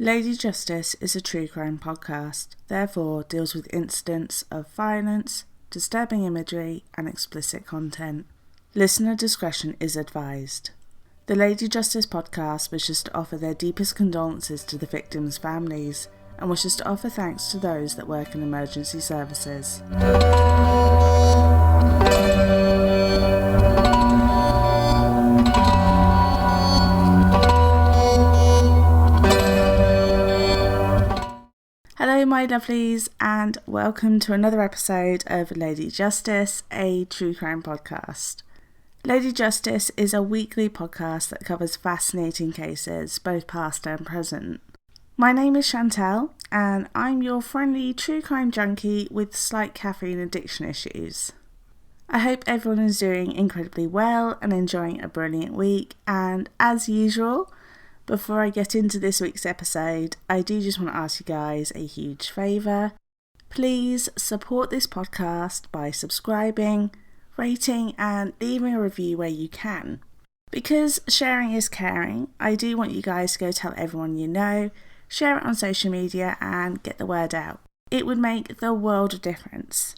Lady Justice is a true crime podcast, therefore deals with incidents of violence, disturbing imagery and explicit content. Listener discretion is advised. The Lady Justice podcast wishes to offer their deepest condolences to the victims' families and wishes to offer thanks to those that work in emergency services. Hello my lovelies and welcome to another episode of Lady Justice, a true crime podcast. Lady Justice is a weekly podcast that covers fascinating cases, both past and present. My name is Chantel and I'm your friendly true crime junkie with slight caffeine addiction issues. I hope everyone is doing incredibly well and enjoying a brilliant week, and as usual, before I get into this week's episode, I do just want to ask you guys a huge favour. Please support this podcast by subscribing, rating and leaving a review where you can. Because sharing is caring, I do want you guys to go tell everyone you know, share it on social media and get the word out. It would make the world of difference.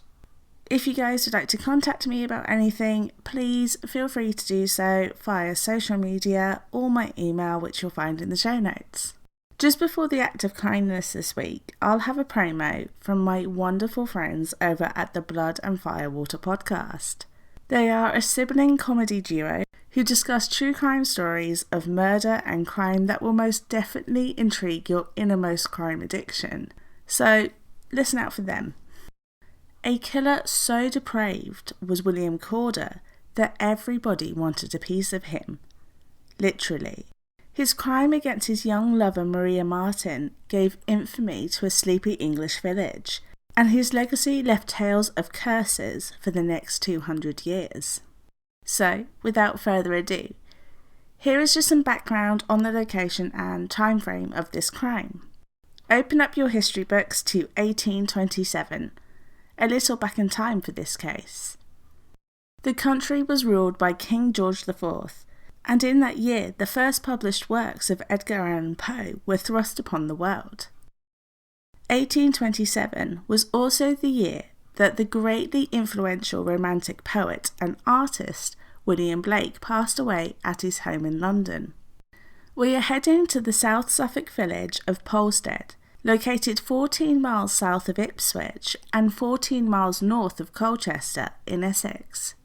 If you guys would like to contact me about anything, please feel free to do so via social media or my email, which you'll find in the show notes. Just before the act of kindness this week, I'll have a promo from my wonderful friends over at the Blood and Firewater podcast. They are a sibling comedy duo who discuss true crime stories of murder and crime that will most definitely intrigue your innermost crime addiction. So listen out for them. A killer so depraved was William Corder that everybody wanted a piece of him. Literally. His crime against his young lover Maria Marten gave infamy to a sleepy English village, and his legacy left tales of curses for the next 200 years. So, without further ado, here is just some background on the location and time frame of this crime. Open up your history books to 1827. A little back in time for this case. The country was ruled by King George IV, and in that year the first published works of Edgar Allan Poe were thrust upon the world. 1827 was also the year that the greatly influential romantic poet and artist William Blake passed away at his home in London. We are heading to the South Suffolk village of Polstead, located 14 miles south of Ipswich and 14 miles north of Colchester in Essex.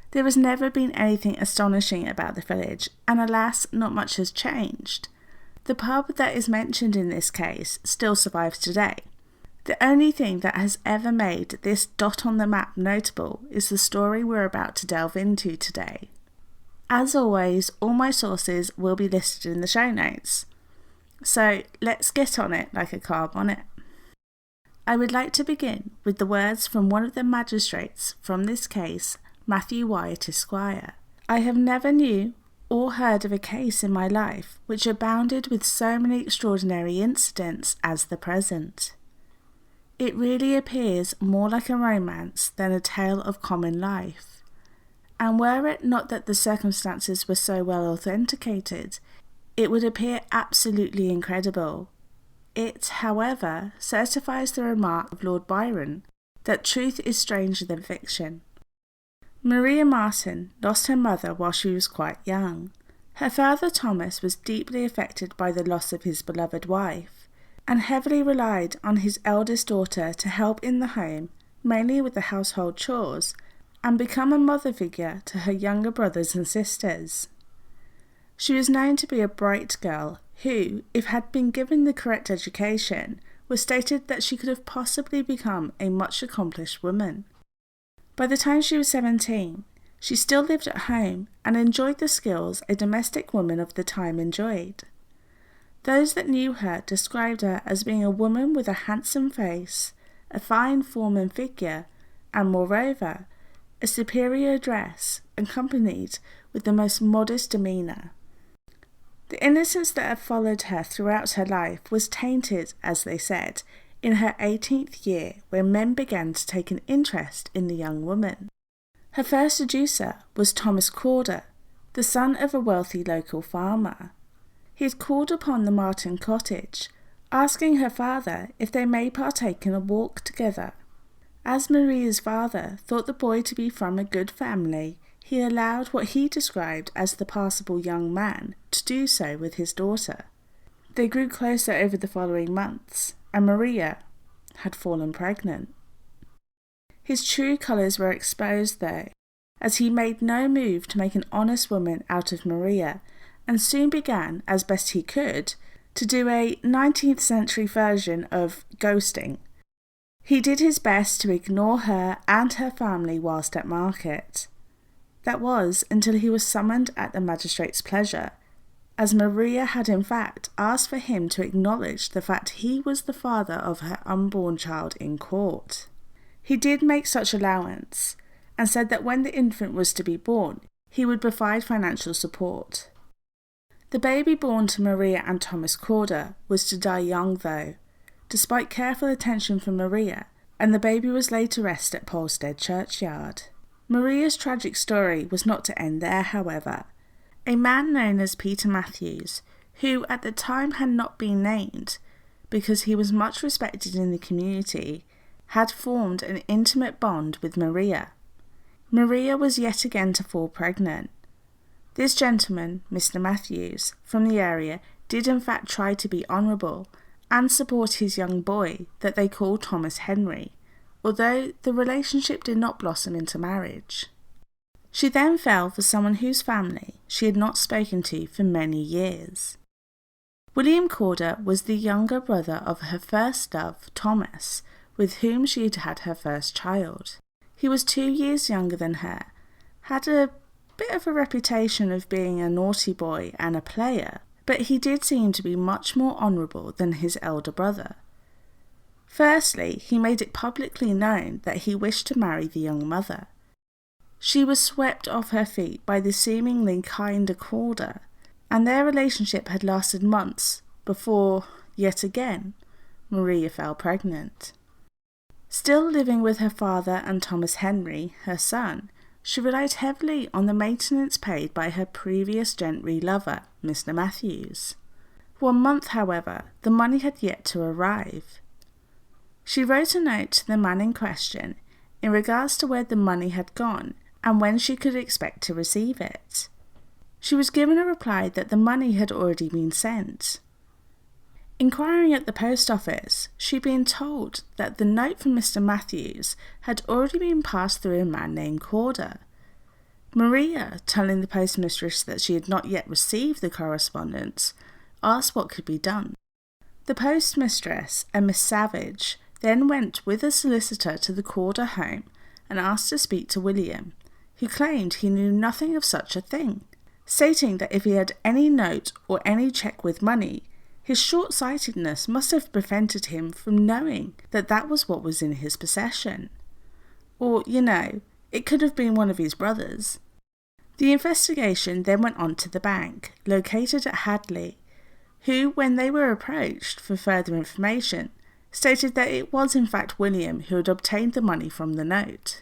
There has never been anything astonishing about the village, and alas, not much has changed. The pub that is mentioned in this case still survives today. The only thing that has ever made this dot on the map notable is the story we're about to delve into today. As always, all my sources will be listed in the show notes. So let's get on it like a carb on it. I would like to begin with the words from one of the magistrates from this case, Matthew Wyatt Esquire. I have never knew or heard of a case in my life which abounded with so many extraordinary incidents as the present. It really appears more like a romance than a tale of common life. And were it not that the circumstances were so well authenticated, it would appear absolutely incredible. It, however, certifies the remark of Lord Byron that truth is stranger than fiction. Maria Marten lost her mother while she was quite young. Her father Thomas was deeply affected by the loss of his beloved wife, and heavily relied on his eldest daughter to help in the home, mainly with the household chores, and become a mother figure to her younger brothers and sisters. She was known to be a bright girl who, if had been given the correct education, was stated that she could have possibly become a much accomplished woman. By the time she was 17, she still lived at home and enjoyed the skills a domestic woman of the time enjoyed. Those that knew her described her as being a woman with a handsome face, a fine form and figure, and moreover, a superior dress accompanied with the most modest demeanour. The innocence that had followed her throughout her life was tainted, as they said, in her 18th year when men began to take an interest in the young woman. Her first seducer was Thomas Corder, the son of a wealthy local farmer. He had called upon the Marten cottage, asking her father if they may partake in a walk together. As Maria's father thought the boy to be from a good family, he allowed what he described as the passable young man to do so with his daughter. They grew closer over the following months, and Maria had fallen pregnant. His true colours were exposed though, as he made no move to make an honest woman out of Maria, and soon began, as best he could, to do a 19th century version of ghosting. He did his best to ignore her and her family whilst at market. That was until he was summoned at the magistrate's pleasure, as Maria had in fact asked for him to acknowledge the fact he was the father of her unborn child in court. He did make such allowance, and said that when the infant was to be born, he would provide financial support. The baby born to Maria and Thomas Corder was to die young though, despite careful attention from Maria, and the baby was laid to rest at Polstead churchyard. Maria's tragic story was not to end there, however. A man known as Peter Matthews, who at the time had not been named, because he was much respected in the community, had formed an intimate bond with Maria. Maria was yet again to fall pregnant. This gentleman, Mr. Matthews, from the area, did in fact try to be honourable and support his young boy that they called Thomas Henry, although the relationship did not blossom into marriage. She then fell for someone whose family she had not spoken to for many years. William Corder was the younger brother of her first love, Thomas, with whom she had had her first child. He was 2 years younger than her, had a bit of a reputation of being a naughty boy and a player, but he did seem to be much more honourable than his elder brother. Firstly, he made it publicly known that he wished to marry the young mother. She was swept off her feet by the seemingly kinder Corder, and their relationship had lasted months before, yet again, Maria fell pregnant. Still living with her father and Thomas Henry, her son, she relied heavily on the maintenance paid by her previous gentry lover, Mr. Matthews. 1 month, however, the money had yet to arrive. She wrote a note to the man in question in regards to where the money had gone and when she could expect to receive it. She was given a reply that the money had already been sent. Inquiring at the post office, she'd been told that the note from Mr. Matthews had already been passed through a man named Corder. Maria, telling the postmistress that she had not yet received the correspondence, asked what could be done. The postmistress, a Miss Savage, then went with a solicitor to the Corder home and asked to speak to William, who claimed he knew nothing of such a thing, stating that if he had any note or any cheque with money, his short-sightedness must have prevented him from knowing that that was what was in his possession. Or, it could have been one of his brothers. The investigation then went on to the bank, located at Hadley, who, when they were approached for further information, stated that it was in fact William who had obtained the money from the note.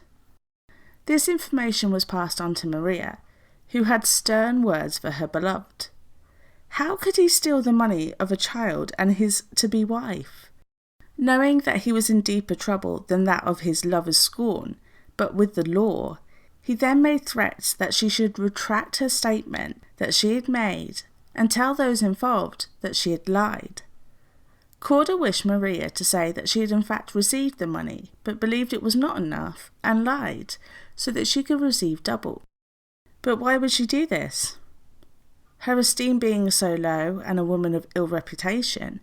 This information was passed on to Maria, who had stern words for her beloved. How could he steal the money of a child and his to-be wife? Knowing that he was in deeper trouble than that of his lover's scorn, but with the law, he then made threats that she should retract her statement that she had made and tell those involved that she had lied. Corder wished Maria to say that she had in fact received the money, but believed it was not enough and lied so that she could receive double. But why would she do this? Her esteem being so low and a woman of ill reputation,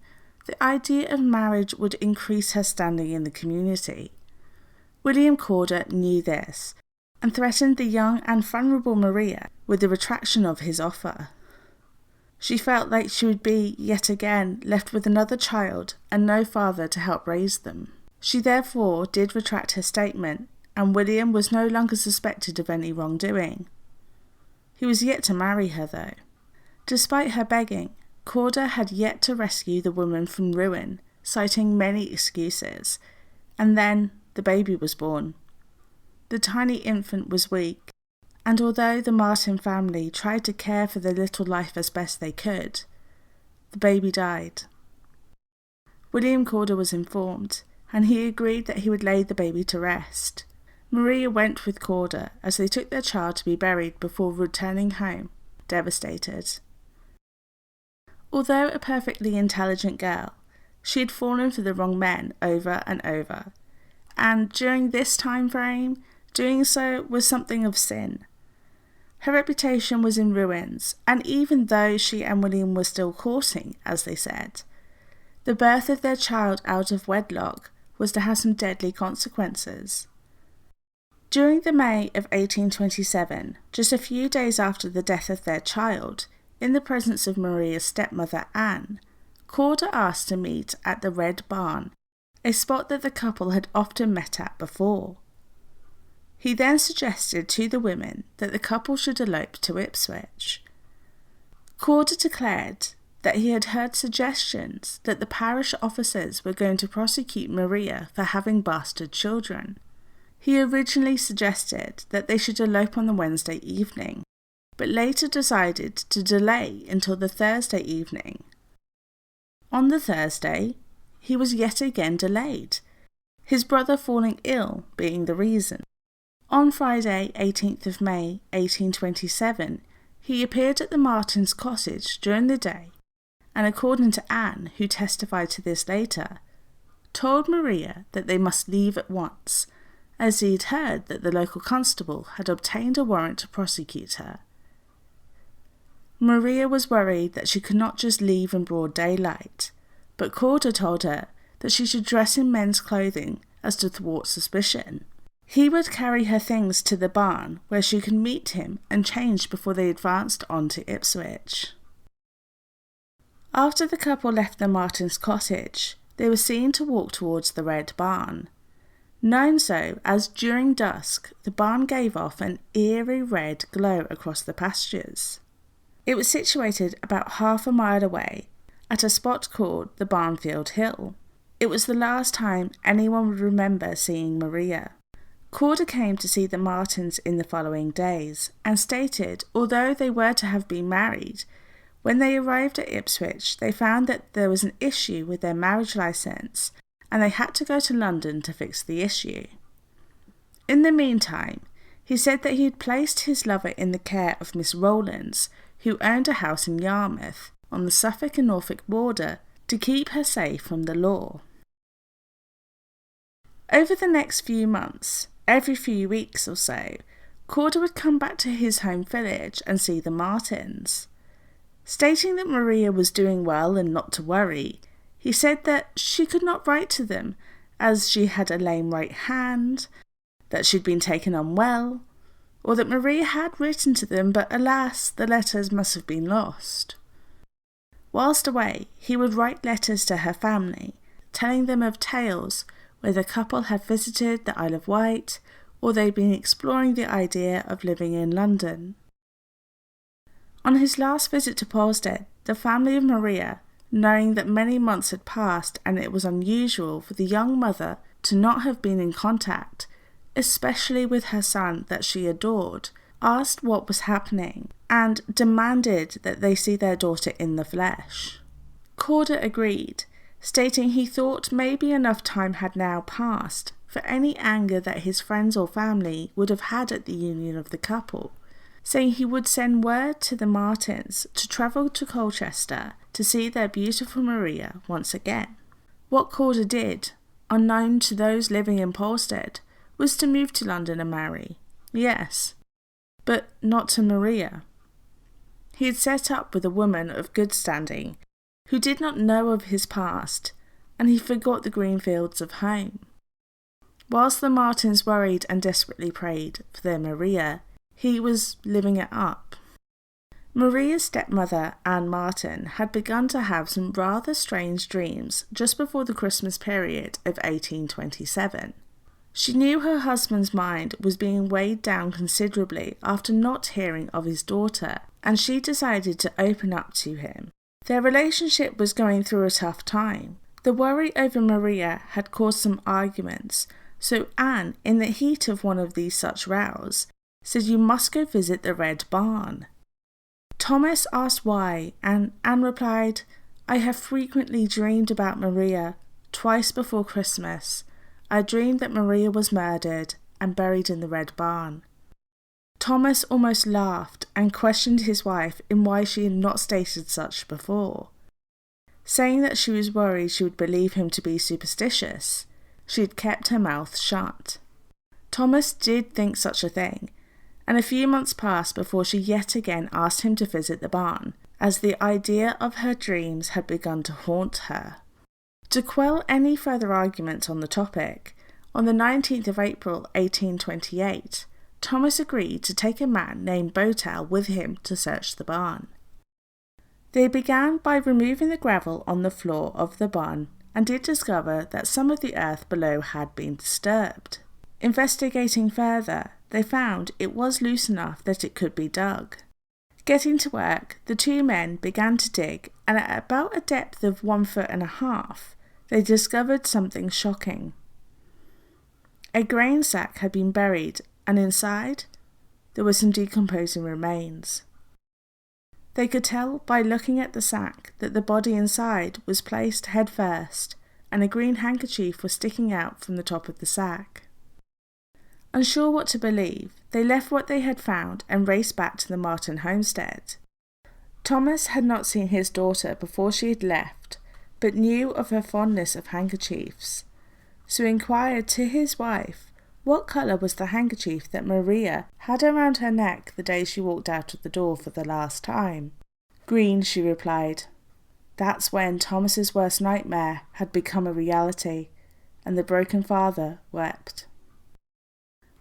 the idea of marriage would increase her standing in the community. William Corder knew this and threatened the young and vulnerable Maria with the retraction of his offer. She felt like she would be, yet again, left with another child and no father to help raise them. She therefore did retract her statement, and William was no longer suspected of any wrongdoing. He was yet to marry her, though. Despite her begging, Corder had yet to rescue the woman from ruin, citing many excuses, and then the baby was born. The tiny infant was weak, and although the Marten family tried to care for the little life as best they could, the baby died. William Corder was informed, and he agreed that he would lay the baby to rest. Maria went with Corder as they took their child to be buried before returning home, devastated. Although a perfectly intelligent girl, she had fallen for the wrong men over and over, and during this time frame, doing so was something of sin. Her reputation was in ruins, and even though she and William were still courting, as they said, the birth of their child out of wedlock was to have some deadly consequences. During the May of 1827, just a few days after the death of their child, in the presence of Maria's stepmother Anne, Corder asked to meet at the Red Barn, a spot that the couple had often met at before. He then suggested to the women that the couple should elope to Ipswich. Corder declared that he had heard suggestions that the parish officers were going to prosecute Maria for having bastard children. He originally suggested that they should elope on the Wednesday evening, but later decided to delay until the Thursday evening. On the Thursday, he was yet again delayed, his brother falling ill being the reason. On Friday, 18th of May, 1827, he appeared at the Martins' cottage during the day, and according to Anne, who testified to this later, told Maria that they must leave at once, as he had heard that the local constable had obtained a warrant to prosecute her. Maria was worried that she could not just leave in broad daylight, but Corder told her that she should dress in men's clothing as to thwart suspicion. He would carry her things to the barn where she could meet him and change before they advanced on to Ipswich. After the couple left the Martins' cottage, they were seen to walk towards the Red Barn, known so as during dusk the barn gave off an eerie red glow across the pastures. It was situated about half a mile away at a spot called the Barnfield Hill. It was the last time anyone would remember seeing Maria. Corder came to see the Martins in the following days and stated although they were to have been married, when they arrived at Ipswich they found that there was an issue with their marriage licence and they had to go to London to fix the issue. In the meantime, he said that he had placed his lover in the care of Miss Rowlands, who owned a house in Yarmouth on the Suffolk and Norfolk border, to keep her safe from the law. Over the next few months, every few weeks or so, Corder would come back to his home village and see the Martins. Stating that Maria was doing well and not to worry, he said that she could not write to them as she had a lame right hand, that she'd been taken unwell, or that Maria had written to them but alas, the letters must have been lost. Whilst away, he would write letters to her family, telling them of tales where the couple had visited the Isle of Wight or they'd been exploring the idea of living in London. On his last visit to Polstead, the family of Maria, knowing that many months had passed and it was unusual for the young mother to not have been in contact, especially with her son that she adored, asked what was happening and demanded that they see their daughter in the flesh. Corder agreed, stating he thought maybe enough time had now passed for any anger that his friends or family would have had at the union of the couple, saying he would send word to the Martins to travel to Colchester to see their beautiful Maria once again. What Corder did, unknown to those living in Polstead, was to move to London and marry. Yes, but not to Maria. He had set up with a woman of good standing who did not know of his past, and he forgot the green fields of home. Whilst the Martins worried and desperately prayed for their Maria, he was living it up. Maria's stepmother, Anne Marten, had begun to have some rather strange dreams just before the Christmas period of 1827. She knew her husband's mind was being weighed down considerably after not hearing of his daughter, and she decided to open up to him. Their relationship was going through a tough time. The worry over Maria had caused some arguments, so Anne, in the heat of one of these such rows, said you must go visit the Red Barn. Thomas asked why, and Anne replied, I have frequently dreamed about Maria. Twice before Christmas, I dreamed that Maria was murdered and buried in the Red Barn. Thomas almost laughed and questioned his wife in why she had not stated such before. Saying that she was worried she would believe him to be superstitious, she had kept her mouth shut. Thomas did think such a thing, and a few months passed before she yet again asked him to visit the barn, as the idea of her dreams had begun to haunt her. To quell any further arguments on the topic, on the 19th of April 1828, Thomas agreed to take a man named Botal with him to search the barn. They began by removing the gravel on the floor of the barn and did discover that some of the earth below had been disturbed. Investigating further, they found it was loose enough that it could be dug. Getting to work, the two men began to dig, and at about a depth of 1.5 feet, they discovered something shocking. A grain sack had been buried, and inside, there were some decomposing remains. They could tell by looking at the sack that the body inside was placed head first, and a green handkerchief was sticking out from the top of the sack. Unsure what to believe, they left what they had found and raced back to the Marten homestead. Thomas had not seen his daughter before she had left, but knew of her fondness of handkerchiefs, so inquired to his wife what colour was the handkerchief that Maria had around her neck the day she walked out of the door for the last time. Green, she replied. That's when Thomas's worst nightmare had become a reality, and the broken father wept.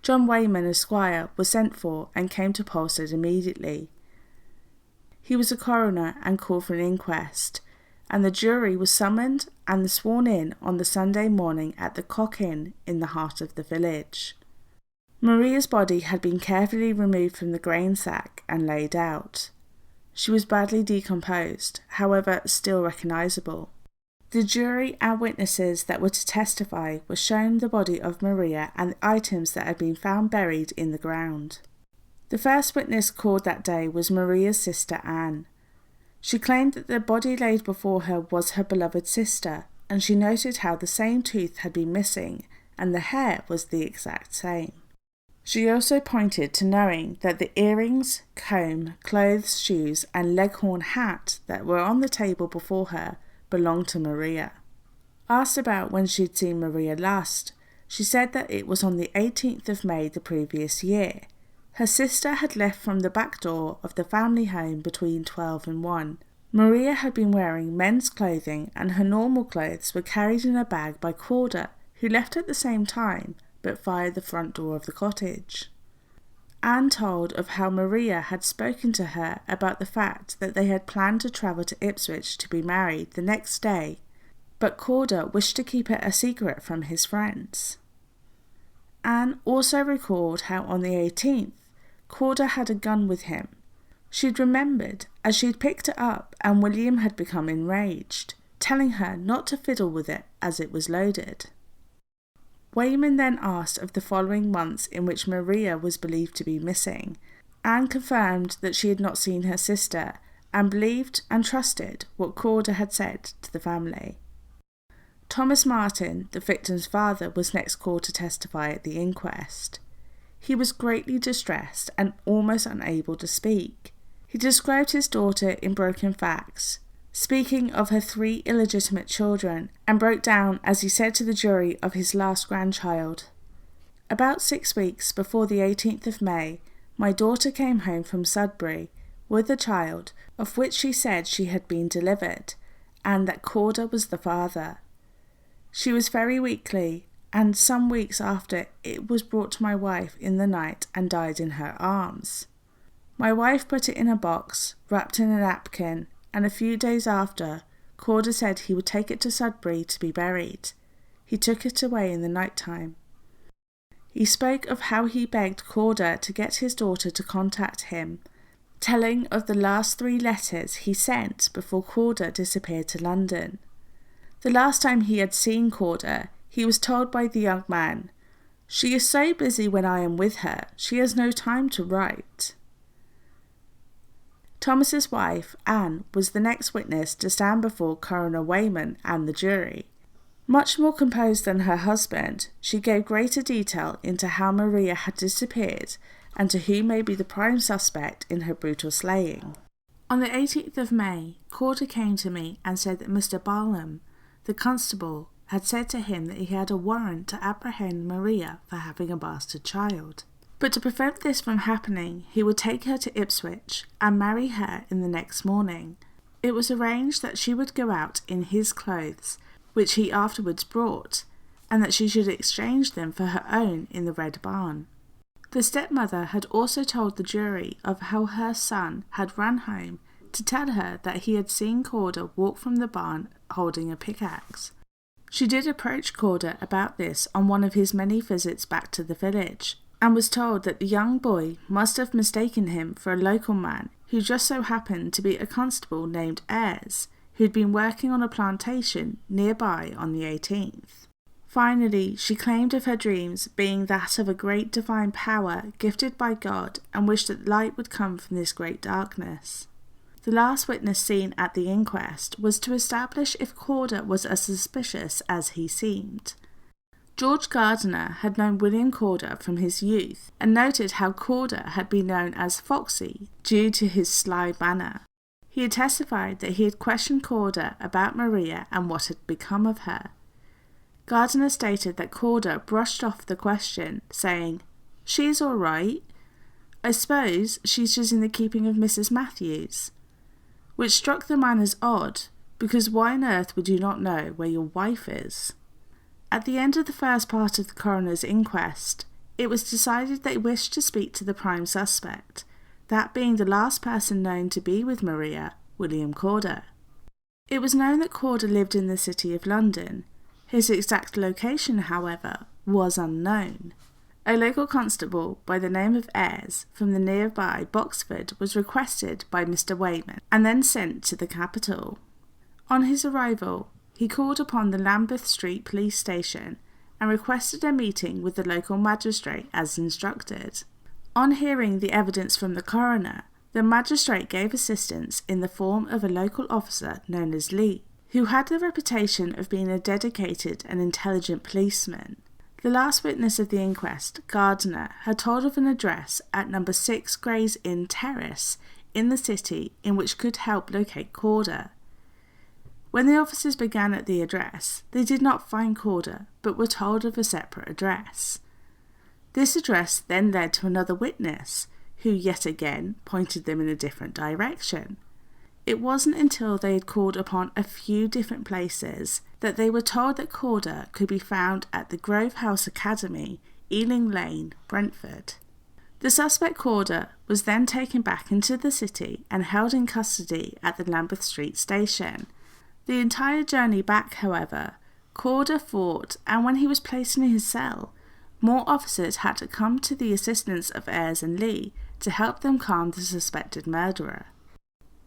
John Wayman, Esquire, was sent for and came to Polstead immediately. He was a coroner and called for an inquest, and the jury was summoned and sworn in on the Sunday morning at the Cock Inn in the heart of the village. Maria's body had been carefully removed from the grain sack and laid out. She was badly decomposed, however still recognisable. The jury and witnesses that were to testify were shown the body of Maria and the items that had been found buried in the ground. The first witness called that day was Maria's sister Anne. She claimed that the body laid before her was her beloved sister, and she noted how the same tooth had been missing and the hair was the exact same. She also pointed to knowing that the earrings, comb, clothes, shoes and leghorn hat that were on the table before her belonged to Maria. Asked about when she had seen Maria last, she said that it was on the 18th of May the previous year. Her sister had left from the back door of the family home between 12 and 1. Maria had been wearing men's clothing and her normal clothes were carried in a bag by Corder, who left at the same time but via the front door of the cottage. Anne told of how Maria had spoken to her about the fact that they had planned to travel to Ipswich to be married the next day, but Corder wished to keep it a secret from his friends. Anne also recalled how on the 18th, Corder had a gun with him. She'd remembered as she'd picked it up and William had become enraged, telling her not to fiddle with it as it was loaded. Wayman then asked of the following months in which Maria was believed to be missing. Anne confirmed that she had not seen her sister and believed and trusted what Corder had said to the family. Thomas Marten, the victim's father, was next called to testify at the inquest. He was greatly distressed and almost unable to speak. He described his daughter in broken facts, speaking of her 3 illegitimate children, and broke down as he said to the jury of his last grandchild. About 6 weeks before the 18th of May, my daughter came home from Sudbury with a child, of which she said she had been delivered, and that Corder was the father. She was very weakly, and some weeks after it was brought to my wife in the night and died in her arms. My wife put it in a box, wrapped in a napkin, and a few days after, Corder said he would take it to Sudbury to be buried. He took it away in the night time. He spoke of how he begged Corder to get his daughter to contact him, telling of the last 3 letters he sent before Corder disappeared to London. The last time he had seen Corder, he was told by the young man, "She is so busy when I am with her, she has no time to write." Thomas's wife, Anne, was the next witness to stand before Coroner Wayman and the jury. Much more composed than her husband, she gave greater detail into how Maria had disappeared and to who may be the prime suspect in her brutal slaying. On the 18th of May, Corder came to me and said that Mr. Barnum, the constable, had said to him that he had a warrant to apprehend Maria for having a bastard child. But to prevent this from happening, he would take her to Ipswich and marry her in the next morning. It was arranged that she would go out in his clothes, which he afterwards brought, and that she should exchange them for her own in the Red Barn. The stepmother had also told the jury of how her son had run home to tell her that he had seen Corder walk from the barn holding a pickaxe. She did approach Corder about this on one of his many visits back to the village, and was told that the young boy must have mistaken him for a local man who just so happened to be a constable named Ayres, who'd been working on a plantation nearby on the 18th. Finally, she claimed of her dreams being that of a great divine power gifted by God and wished that light would come from this great darkness. The last witness seen at the inquest was to establish if Corder was as suspicious as he seemed. George Gardiner had known William Corder from his youth and noted how Corder had been known as Foxy due to his sly manner. He had testified that he had questioned Corder about Maria and what had become of her. Gardiner stated that Corder brushed off the question, saying, "She's all right. I suppose she's just in the keeping of Mrs. Matthews," which struck the man as odd, because why on earth would you not know where your wife is? At the end of the first part of the coroner's inquest, it was decided they wished to speak to the prime suspect, that being the last person known to be with Maria, William Corder. It was known that Corder lived in the City of London. His exact location, however, was unknown. A local constable by the name of Ayres from the nearby Boxford was requested by Mr. Wayman and then sent to the capital. On his arrival, he called upon the Lambeth Street Police Station and requested a meeting with the local magistrate as instructed. On hearing the evidence from the coroner, the magistrate gave assistance in the form of a local officer known as Lee, who had the reputation of being a dedicated and intelligent policeman. The last witness of the inquest, Gardiner, had told of an address at No. 6 Gray's Inn Terrace in the city in which could help locate Corder. When the officers began at the address, they did not find Corder, but were told of a separate address. This address then led to another witness, who yet again pointed them in a different direction. It wasn't until they had called upon a few different places that they were told that Corder could be found at the Grove House Academy, Ealing Lane, Brentford. The suspect Corder was then taken back into the city and held in custody at the Lambeth Street station. The entire journey back, however, Corder fought, and when he was placed in his cell, more officers had to come to the assistance of Ayres and Lee to help them calm the suspected murderer.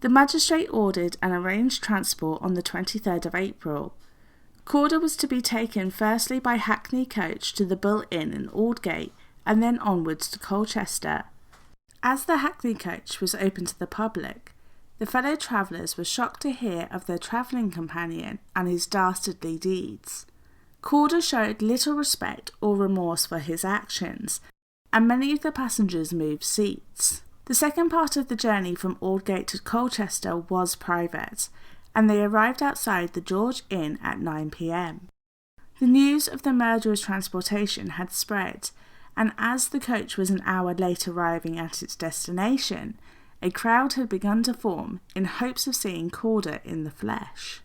The magistrate ordered and arranged transport on the 23rd of April. Corder was to be taken firstly by hackney coach to the Bull Inn in Aldgate and then onwards to Colchester. As the hackney coach was open to the public, the fellow travellers were shocked to hear of their travelling companion and his dastardly deeds. Corder showed little respect or remorse for his actions, and many of the passengers moved seats. The second part of the journey from Aldgate to Colchester was private, and they arrived outside the George Inn at 9 p.m. The news of the murderer's transportation had spread, and as the coach was an hour late arriving at its destination, a crowd had begun to form in hopes of seeing Corder in the flesh.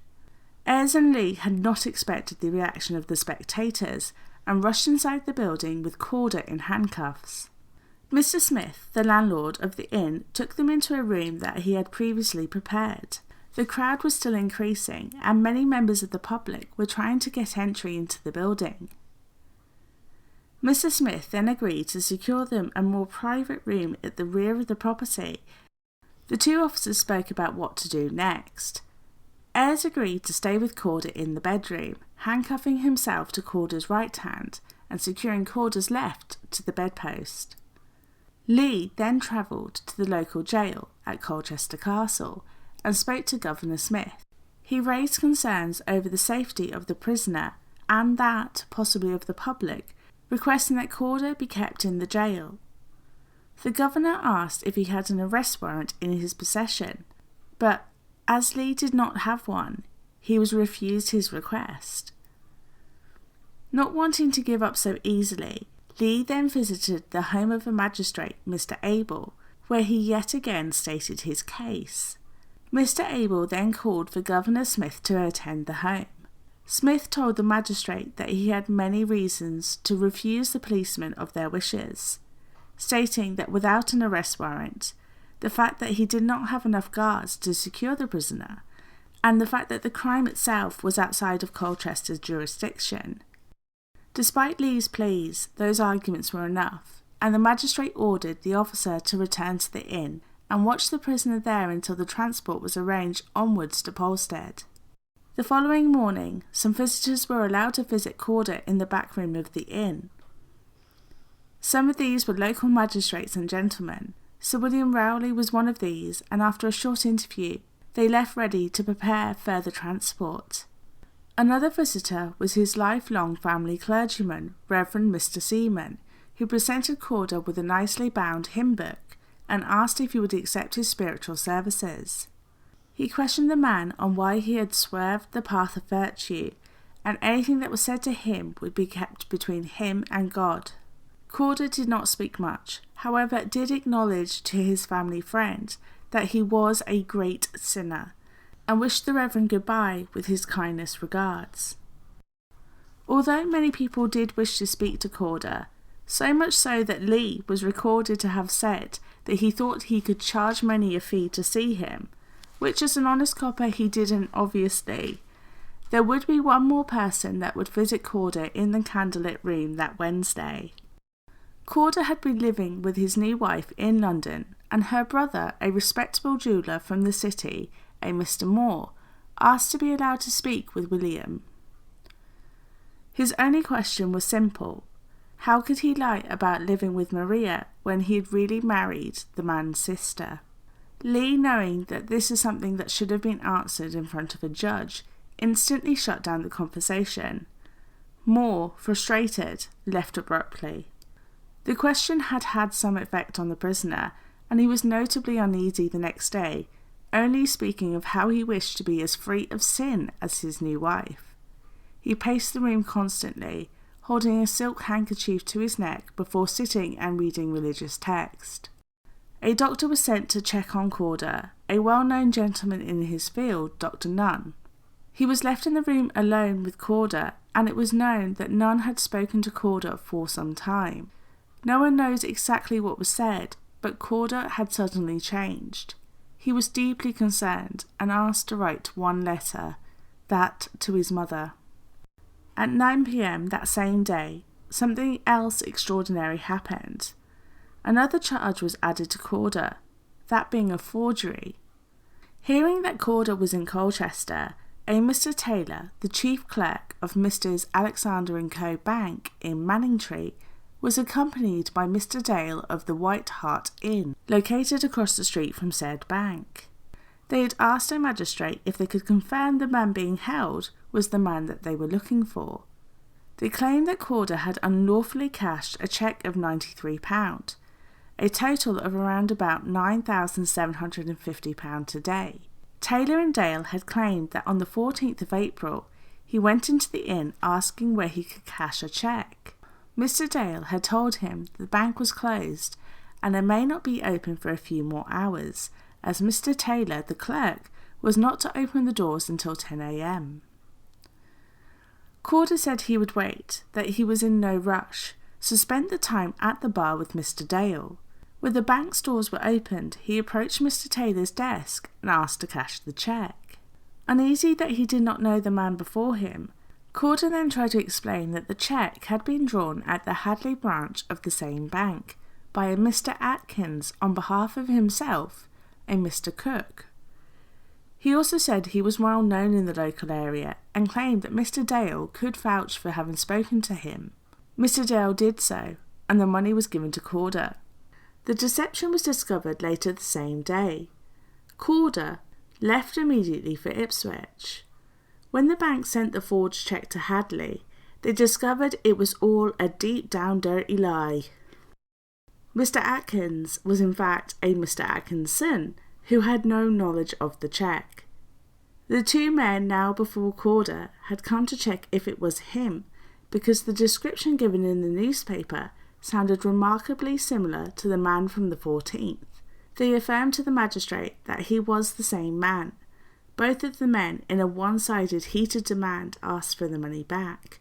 Ayres and Lee had not expected the reaction of the spectators and rushed inside the building with Corder in handcuffs. Mr. Smith, the landlord of the inn, took them into a room that he had previously prepared. The crowd was still increasing, and many members of the public were trying to get entry into the building. Mr. Smith then agreed to secure them a more private room at the rear of the property. The two officers spoke about what to do next. Ayres agreed to stay with Corder in the bedroom, handcuffing himself to Corder's right hand and securing Corder's left to the bedpost. Lee then travelled to the local jail at Colchester Castle and spoke to Governor Smith. He raised concerns over the safety of the prisoner and that, possibly of the public, requesting that Corder be kept in the jail. The governor asked if he had an arrest warrant in his possession, but as Lee did not have one, he was refused his request. Not wanting to give up so easily, Lee then visited the home of a magistrate, Mr. Abel, where he yet again stated his case. Mr. Abel then called for Governor Smith to attend the home. Smith told the magistrate that he had many reasons to refuse the policemen of their wishes, stating that without an arrest warrant, the fact that he did not have enough guards to secure the prisoner, and the fact that the crime itself was outside of Colchester's jurisdiction. Despite Lee's pleas, those arguments were enough, and the magistrate ordered the officer to return to the inn and watch the prisoner there until the transport was arranged onwards to Polstead. The following morning, some visitors were allowed to visit Corder in the back room of the inn. Some of these were local magistrates and gentlemen. Sir William Rowley was one of these, and after a short interview, they left ready to prepare further transport. Another visitor was his lifelong family clergyman, Reverend Mr. Seaman, who presented Corder with a nicely bound hymn book and asked if he would accept his spiritual services. He questioned the man on why he had swerved the path of virtue, and anything that was said to him would be kept between him and God. Corder did not speak much, however did acknowledge to his family friend that he was a great sinner, and wished the Reverend goodbye with his kindest regards. Although many people did wish to speak to Corder, so much so that Lee was recorded to have said that he thought he could charge many a fee to see him, which as an honest copper he didn't obviously, there would be one more person that would visit Corder in the candlelit room that Wednesday. Corder had been living with his new wife in London, and her brother, a respectable jeweller from the city, a Mr. Moore, asked to be allowed to speak with William. His only question was simple. How could he lie about living with Maria when he had really married the man's sister? Lee, knowing that this is something that should have been answered in front of a judge, instantly shut down the conversation. Moore, frustrated, left abruptly. The question had had some effect on the prisoner, and he was notably uneasy the next day, only speaking of how he wished to be as free of sin as his new wife. He paced the room constantly, holding a silk handkerchief to his neck before sitting and reading religious text. A doctor was sent to check on Corder, a well-known gentleman in his field, Dr. Nunn. He was left in the room alone with Corder, and it was known that Nunn had spoken to Corder for some time. No one knows exactly what was said, but Corder had suddenly changed. He was deeply concerned and asked to write one letter, that to his mother. At 9 p.m. that same day, something else extraordinary happened. Another charge was added to Corder, that being a forgery. Hearing that Corder was in Colchester, a Mr. Taylor, the chief clerk of Messrs. Alexander & Co. Bank in Manningtree, was accompanied by Mr. Dale of the White Hart Inn, located across the street from said bank. They had asked a magistrate if they could confirm the man being held was the man that they were looking for. They claimed that Corder had unlawfully cashed a cheque of £93, a total of around about £9,750 today. Taylor and Dale had claimed that on the 14th of April he went into the inn asking where he could cash a cheque. Mr. Dale had told him the bank was closed and it may not be open for a few more hours, as Mr. Taylor, the clerk, was not to open the doors until 10 a.m. Corder said he would wait, that he was in no rush, so spent the time at the bar with Mr. Dale. When the bank's doors were opened, he approached Mr. Taylor's desk and asked to cash the cheque. Uneasy that he did not know the man before him, Corder then tried to explain that the cheque had been drawn at the Hadley branch of the same bank by a Mr. Atkins on behalf of himself, a Mr. Cook. He also said he was well known in the local area and claimed that Mr. Dale could vouch for having spoken to him. Mr. Dale did so, and the money was given to Corder. The deception was discovered later the same day. Corder left immediately for Ipswich. When the bank sent the forged cheque to Hadley, they discovered it was all a deep down dirty lie. Mr. Atkins was in fact a Mr. Atkinson who had no knowledge of the cheque. The two men now before Corder had come to check if it was him, because the description given in the newspaper sounded remarkably similar to the man from the 14th. They affirmed to the magistrate that he was the same man. Both of the men, in a one-sided heated demand, asked for the money back,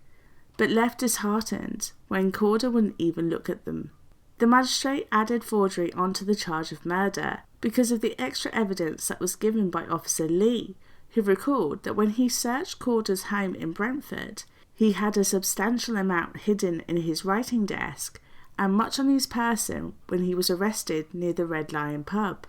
but left disheartened when Corder wouldn't even look at them. The magistrate added forgery onto the charge of murder because of the extra evidence that was given by Officer Lee, who recalled that when he searched Corder's home in Brentford, he had a substantial amount hidden in his writing desk and much on his person when he was arrested near the Red Lion pub.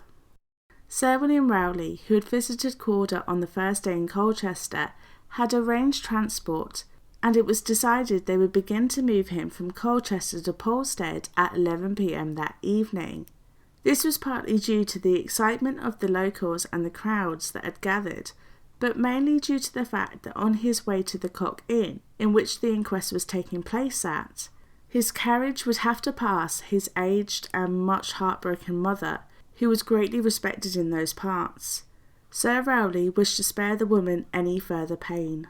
Sir William Rowley, who had visited Corder on the first day in Colchester, had arranged transport, and it was decided they would begin to move him from Colchester to Polstead at 11 p.m. that evening. This was partly due to the excitement of the locals and the crowds that had gathered, but mainly due to the fact that on his way to the Cock Inn, in which the inquest was taking place at, his carriage would have to pass his aged and much heartbroken mother, who was greatly respected in those parts. Sir Rowley wished to spare the woman any further pain.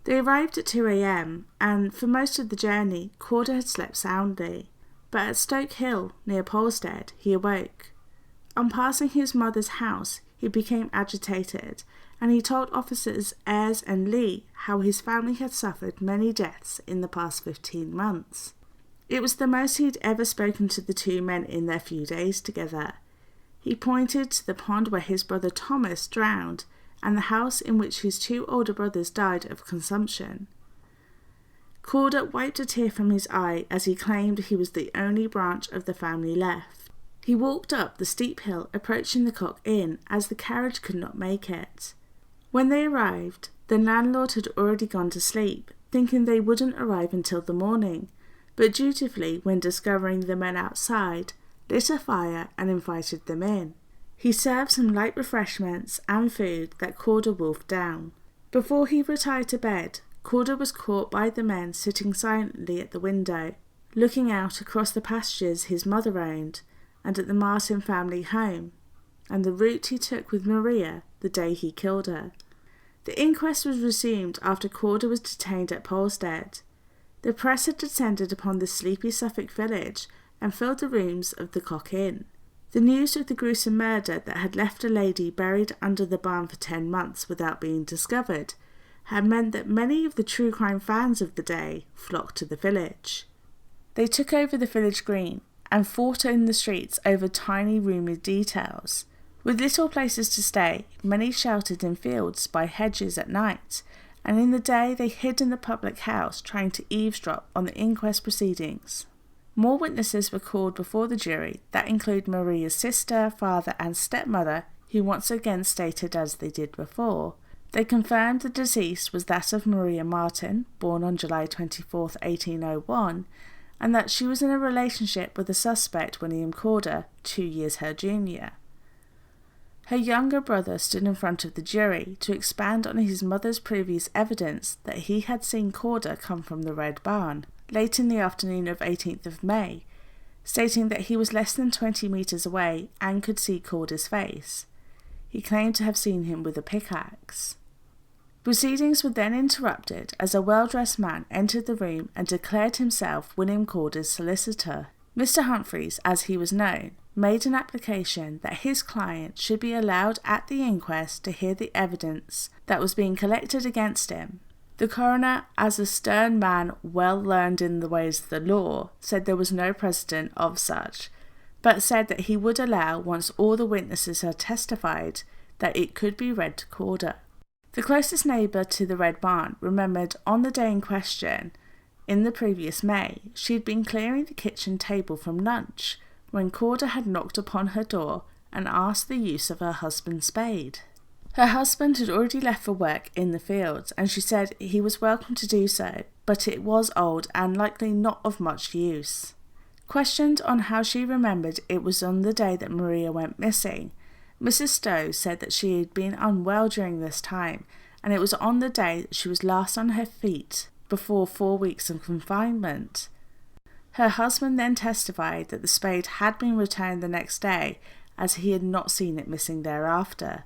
They arrived at 2 a.m, and for most of the journey Corder had slept soundly, but at Stoke Hill, near Polstead, he awoke. On passing his mother's house, he became agitated, and he told officers Ayres and Lee how his family had suffered many deaths in the past 15 months. It was the most he'd ever spoken to the two men in their few days together. He pointed to the pond where his brother Thomas drowned and the house in which his two older brothers died of consumption. Corder wiped a tear from his eye as he claimed he was the only branch of the family left. He walked up the steep hill approaching the Cock Inn as the carriage could not make it. When they arrived, the landlord had already gone to sleep, thinking they wouldn't arrive until the morning, but dutifully, when discovering the men outside, lit a fire and invited them in. He served some light refreshments and food that Corder wolfed down. Before he retired to bed, Corder was caught by the men sitting silently at the window, looking out across the pastures his mother owned, and at the Marten family home, and the route he took with Maria the day he killed her. The inquest was resumed after Corder was detained at Polstead. The press had descended upon the sleepy Suffolk village and filled the rooms of the Cock Inn. The news of the gruesome murder that had left a lady buried under the barn for 10 months without being discovered had meant that many of the true crime fans of the day flocked to the village. They took over the village green and fought in the streets over tiny rumoured details. With little places to stay, many sheltered in fields by hedges at night, and in the day they hid in the public house trying to eavesdrop on the inquest proceedings. More witnesses were called before the jury that include Maria's sister, father and stepmother, who once again stated as they did before. They confirmed the deceased was that of Maria Marten, born on July 24, 1801, and that she was in a relationship with the suspect William Corder, 2 years her junior. Her younger brother stood in front of the jury to expand on his mother's previous evidence that he had seen Corder come from the Red Barn late in the afternoon of 18th of May, stating that he was less than 20 metres away and could see Corder's face. He claimed to have seen him with a pickaxe. Proceedings were then interrupted as a well-dressed man entered the room and declared himself William Corder's solicitor. Mr. Humphreys, as he was known, made an application that his client should be allowed at the inquest to hear the evidence that was being collected against him. The coroner, as a stern man well learned in the ways of the law, said there was no precedent of such, but said that he would allow, once all the witnesses had testified, that it could be read to Corder. The closest neighbour to the Red Barn remembered on the day in question, in the previous May, she had been clearing the kitchen table from lunch when Corder had knocked upon her door and asked the use of her husband's spade. Her husband had already left for work in the fields, and she said he was welcome to do so, but it was old and likely not of much use. Questioned on how she remembered it was on the day that Maria went missing, Mrs. Stowe said that she had been unwell during this time, and it was on the day that she was last on her feet before 4 weeks of confinement. Her husband then testified that the spade had been returned the next day, as he had not seen it missing thereafter.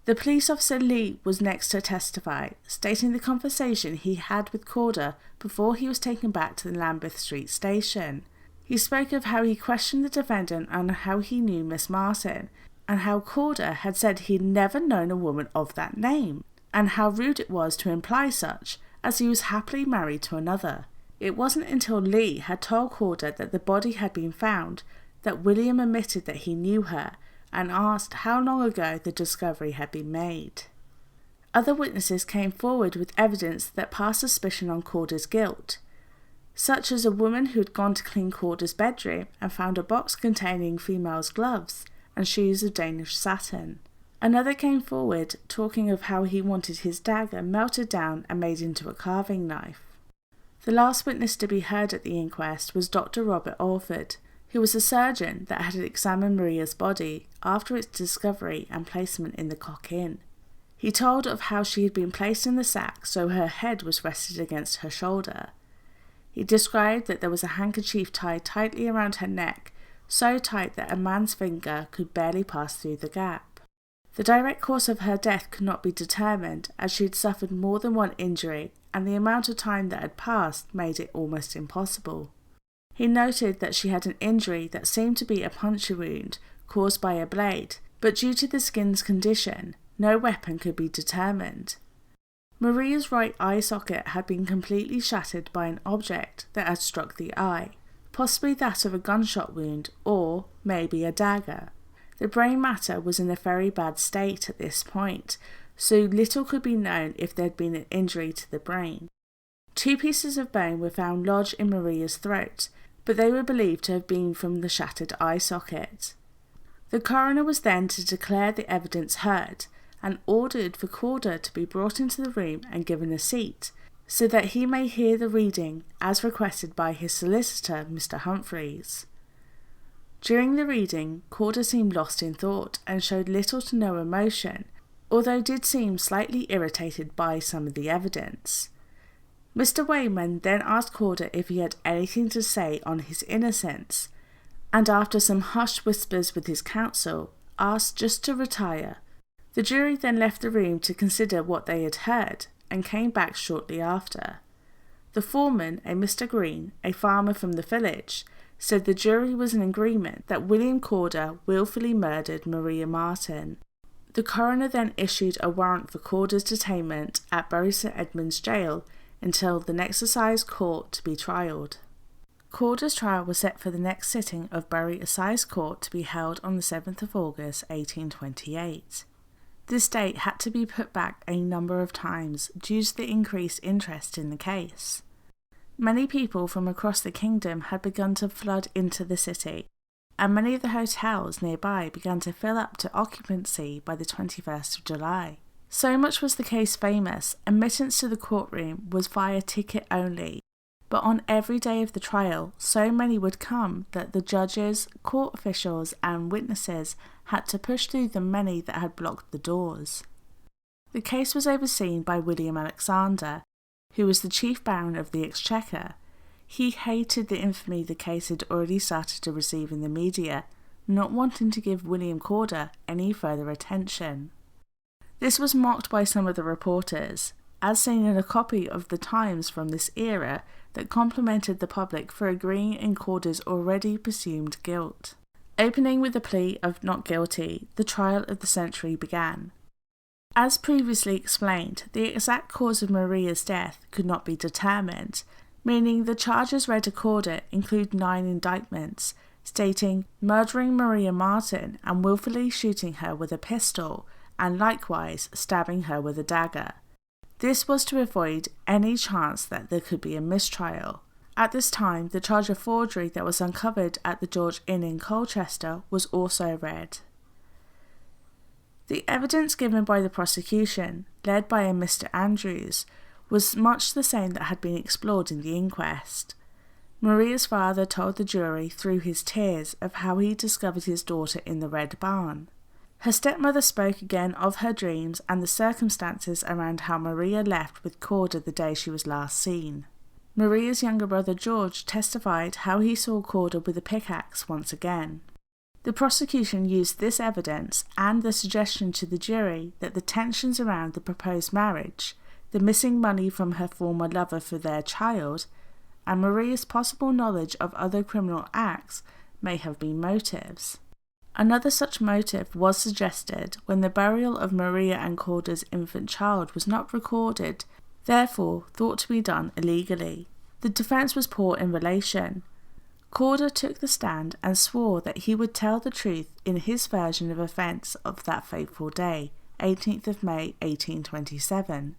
The police officer Lee was next to testify, stating the conversation he had with Corder before he was taken back to the Lambeth Street station. He spoke of how he questioned the defendant on how he knew Miss Marten, and how Corder had said he had never known a woman of that name, and how rude it was to imply such, as he was happily married to another. It wasn't until Lee had told Corder that the body had been found that William admitted that he knew her, and asked how long ago the discovery had been made. Other witnesses came forward with evidence that passed suspicion on Corder's guilt, such as a woman who had gone to clean Corder's bedroom and found a box containing females' gloves and shoes of Danish satin. Another came forward talking of how he wanted his dagger melted down and made into a carving knife. The last witness to be heard at the inquest was Dr. Robert Alford, who was a surgeon that had examined Maria's body after its discovery and placement in the Cock Inn. He told of how she had been placed in the sack so her head was rested against her shoulder. He described that there was a handkerchief tied tightly around her neck, so tight that a man's finger could barely pass through the gap. The direct cause of her death could not be determined, as she had suffered more than one injury, and the amount of time that had passed made it almost impossible. He noted that she had an injury that seemed to be a puncture wound caused by a blade, but due to the skin's condition, no weapon could be determined. Maria's right eye socket had been completely shattered by an object that had struck the eye, possibly that of a gunshot wound or maybe a dagger. The brain matter was in a very bad state at this point, so little could be known if there had been an injury to the brain. 2 pieces of bone were found lodged in Maria's throat, but they were believed to have been from the shattered eye socket. The coroner was then to declare the evidence heard, and ordered for Corder to be brought into the room and given a seat, so that he may hear the reading as requested by his solicitor, Mr. Humphreys. During the reading, Corder seemed lost in thought and showed little to no emotion, although did seem slightly irritated by some of the evidence. Mr. Wayman then asked Corder if he had anything to say on his innocence, and after some hushed whispers with his counsel, asked just to retire. The jury then left the room to consider what they had heard, and came back shortly after. The foreman, a Mr. Green, a farmer from the village, said the jury was in agreement that William Corder wilfully murdered Maria Marten. The coroner then issued a warrant for Corder's detainment at Bury St Edmunds Jail until the next assize court to be trialled. Corder's trial was set for the next sitting of Bury Assize Court to be held on the 7th of August 1828. This date had to be put back a number of times due to the increased interest in the case. Many people from across the kingdom had begun to flood into the city, and many of the hotels nearby began to fill up to occupancy by the 21st of July. So much was the case famous, admittance to the courtroom was via ticket only, but on every day of the trial, so many would come that the judges, court officials and witnesses had to push through the many that had blocked the doors. The case was overseen by William Alexander, who was the chief baron of the Exchequer. He hated the infamy the case had already started to receive in the media, not wanting to give William Corder any further attention. This was mocked by some of the reporters, as seen in a copy of the Times from this era that complimented the public for agreeing in Corder's already presumed guilt. Opening with the plea of not guilty, the trial of the century began. As previously explained, the exact cause of Maria's death could not be determined, meaning the charges read to Corder include 9 indictments, stating murdering Maria Marten and willfully shooting her with a pistol, and likewise stabbing her with a dagger. This was to avoid any chance that there could be a mistrial. At this time, the charge of forgery that was uncovered at the George Inn in Colchester was also read. The evidence given by the prosecution, led by a Mr. Andrews, was much the same that had been explored in the inquest. Maria's father told the jury through his tears of how he discovered his daughter in the Red Barn. Her stepmother spoke again of her dreams and the circumstances around how Maria left with Corder the day she was last seen. Maria's younger brother George testified how he saw Corder with a pickaxe once again. The prosecution used this evidence and the suggestion to the jury that the tensions around the proposed marriage, the missing money from her former lover for their child, and Maria's possible knowledge of other criminal acts may have been motives. Another such motive was suggested when the burial of Maria and Corder's infant child was not recorded, therefore thought to be done illegally. The defence was poor in relation. Corder took the stand and swore that he would tell the truth in his version of events of that fateful day, 18th of May 1827.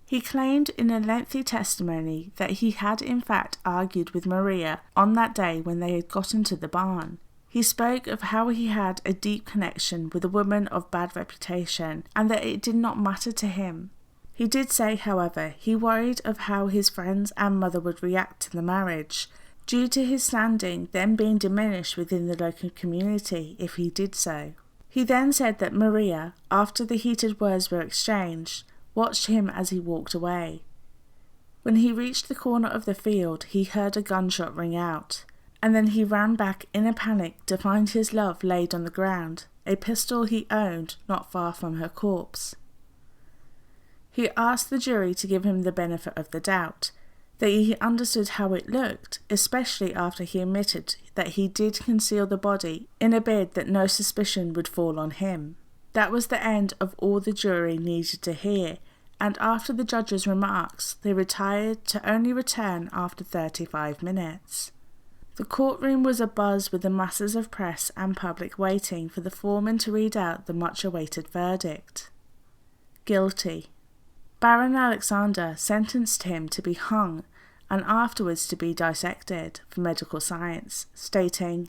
He claimed in a lengthy testimony that he had in fact argued with Maria on that day when they had got into the barn. He spoke of how he had a deep connection with a woman of bad reputation and that it did not matter to him. He did say, however, he worried of how his friends and mother would react to the marriage, due to his standing then being diminished within the local community if he did so. He then said that Maria, after the heated words were exchanged, watched him as he walked away. When he reached the corner of the field, he heard a gunshot ring out, and then he ran back in a panic to find his love laid on the ground, a pistol he owned not far from her corpse. He asked the jury to give him the benefit of the doubt, that he understood how it looked, especially after he admitted that he did conceal the body in a bed that no suspicion would fall on him. That was the end of all the jury needed to hear, and after the judge's remarks, they retired to only return after 35 minutes. The courtroom was abuzz with the masses of press and public waiting for the foreman to read out the much-awaited verdict. Guilty. Baron Alexander sentenced him to be hung and afterwards to be dissected for medical science, stating,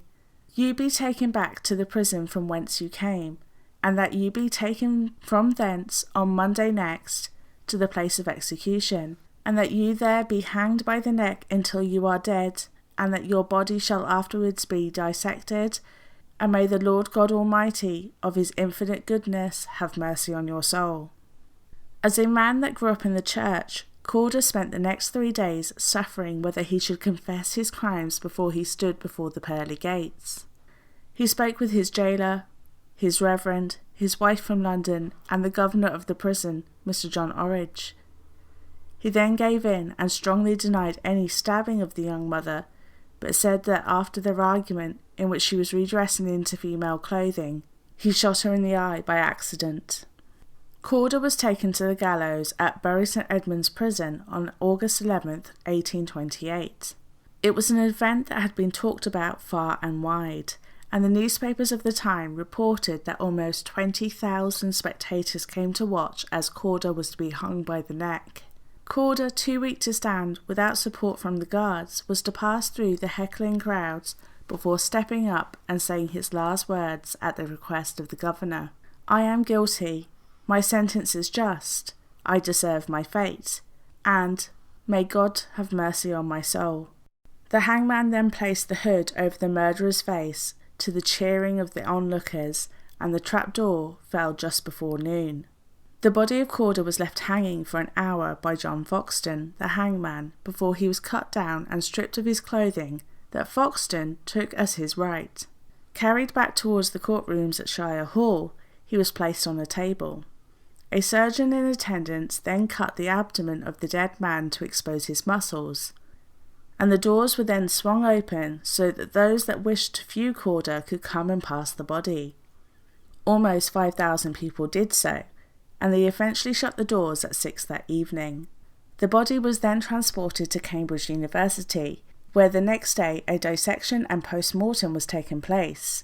"You be taken back to the prison from whence you came, and that you be taken from thence on Monday next to the place of execution, and that you there be hanged by the neck until you are dead, and that your body shall afterwards be dissected, and may the Lord God Almighty, of his infinite goodness, have mercy on your soul." As a man that grew up in the church, Corder spent the next 3 days suffering whether he should confess his crimes before he stood before the pearly gates. He spoke with his jailer, his reverend, his wife from London, and the governor of the prison, Mr. John Orridge. He then gave in and strongly denied any stabbing of the young mother, but said that after their argument, in which she was redressing into female clothing, he shot her in the eye by accident. Corder was taken to the gallows at Bury St Edmunds Prison on August 11th, 1828. It was an event that had been talked about far and wide, and the newspapers of the time reported that almost 20,000 spectators came to watch as Corder was to be hung by the neck. Corder, too weak to stand without support from the guards, was to pass through the heckling crowds before stepping up and saying his last words at the request of the governor. "I am guilty. My sentence is just. I deserve my fate. And may God have mercy on my soul." The hangman then placed the hood over the murderer's face to the cheering of the onlookers, and the trapdoor fell just before noon. The body of Corder was left hanging for an hour by John Foxton, the hangman, before he was cut down and stripped of his clothing that Foxton took as his right. Carried back towards the courtrooms at Shire Hall, he was placed on a table. A surgeon in attendance then cut the abdomen of the dead man to expose his muscles, and the doors were then swung open so that those that wished to view Corder could come and pass the body. Almost 5,000 people did so, and they eventually shut the doors at 6 that evening. The body was then transported to Cambridge University, where the next day a dissection and post-mortem was taken place.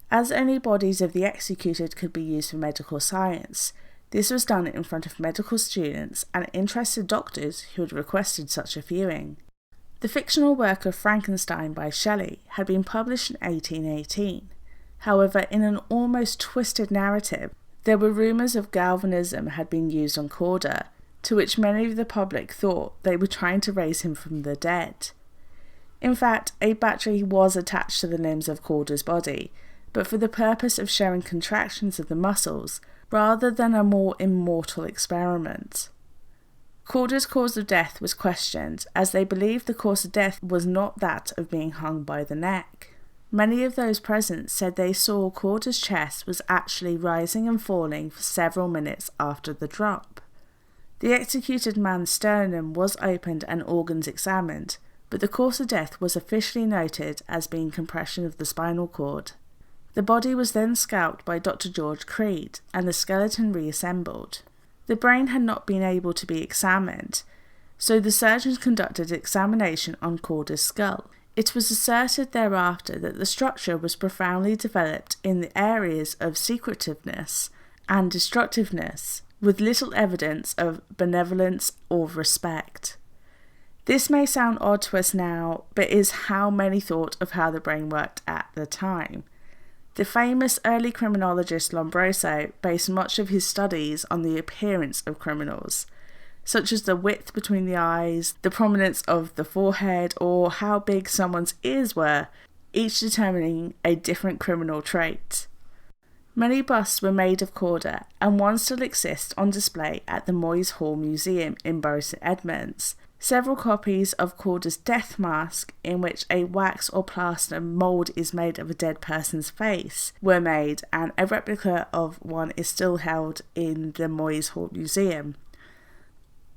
As only bodies of the executed could be used for medical science, this was done in front of medical students and interested doctors who had requested such a viewing. The fictional work of Frankenstein by Shelley had been published in 1818. However, in an almost twisted narrative, there were rumours of galvanism had been used on Corder, to which many of the public thought they were trying to raise him from the dead. In fact, a battery was attached to the limbs of Corder's body, but for the purpose of showing contractions of the muscles rather than a more immortal experiment. Corder's cause of death was questioned, as they believed the cause of death was not that of being hung by the neck. Many of those present said they saw Corder's chest was actually rising and falling for several minutes after the drop. The executed man's sternum was opened and organs examined, but the cause of death was officially noted as being compression of the spinal cord. The body was then scalped by Dr. George Creed and the skeleton reassembled. The brain had not been able to be examined, so the surgeons conducted examination on Corder's skull. It was asserted thereafter that the structure was profoundly developed in the areas of secretiveness and destructiveness, with little evidence of benevolence or respect. This may sound odd to us now, but is how many thought of how the brain worked at the time. The famous early criminologist Lombroso based much of his studies on the appearance of criminals, such as the width between the eyes, the prominence of the forehead, or how big someone's ears were, each determining a different criminal trait. Many busts were made of Corder, and one still exists on display at the Moyes Hall Museum in Bury St Edmunds. Several copies of Corder's death mask, in which a wax or plaster mould is made of a dead person's face, were made, and a replica of one is still held in the Moyes Hall Museum.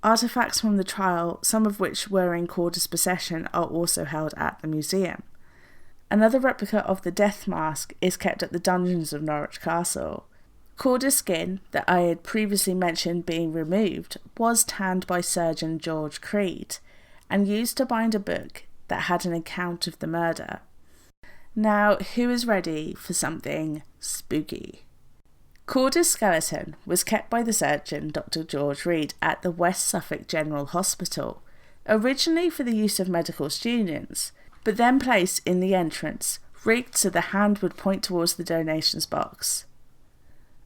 Artefacts from the trial, some of which were in Corder's possession, are also held at the museum. Another replica of the death mask is kept at the dungeons of Norwich Castle. Corder's skin, that I had previously mentioned being removed, was tanned by Surgeon George Creed, and used to bind a book that had an account of the murder. Now, who is ready for something spooky? Corder's skeleton was kept by the surgeon Dr. George Reed at the West Suffolk General Hospital, originally for the use of medical students, but then placed in the entrance, rigged so the hand would point towards the donations box.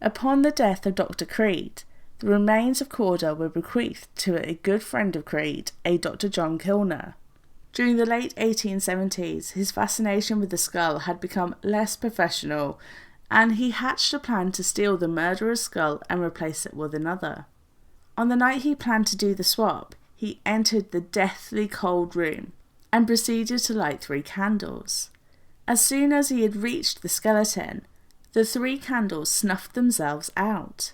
Upon the death of Dr. Creed, the remains of Corder were bequeathed to a good friend of Creed, a Dr. John Kilner. During the late 1870s, his fascination with the skull had become less professional, and he hatched a plan to steal the murderer's skull and replace it with another. On the night he planned to do the swap, he entered the deathly cold room and proceeded to light 3 candles. As soon as he had reached the skeleton, the 3 candles snuffed themselves out.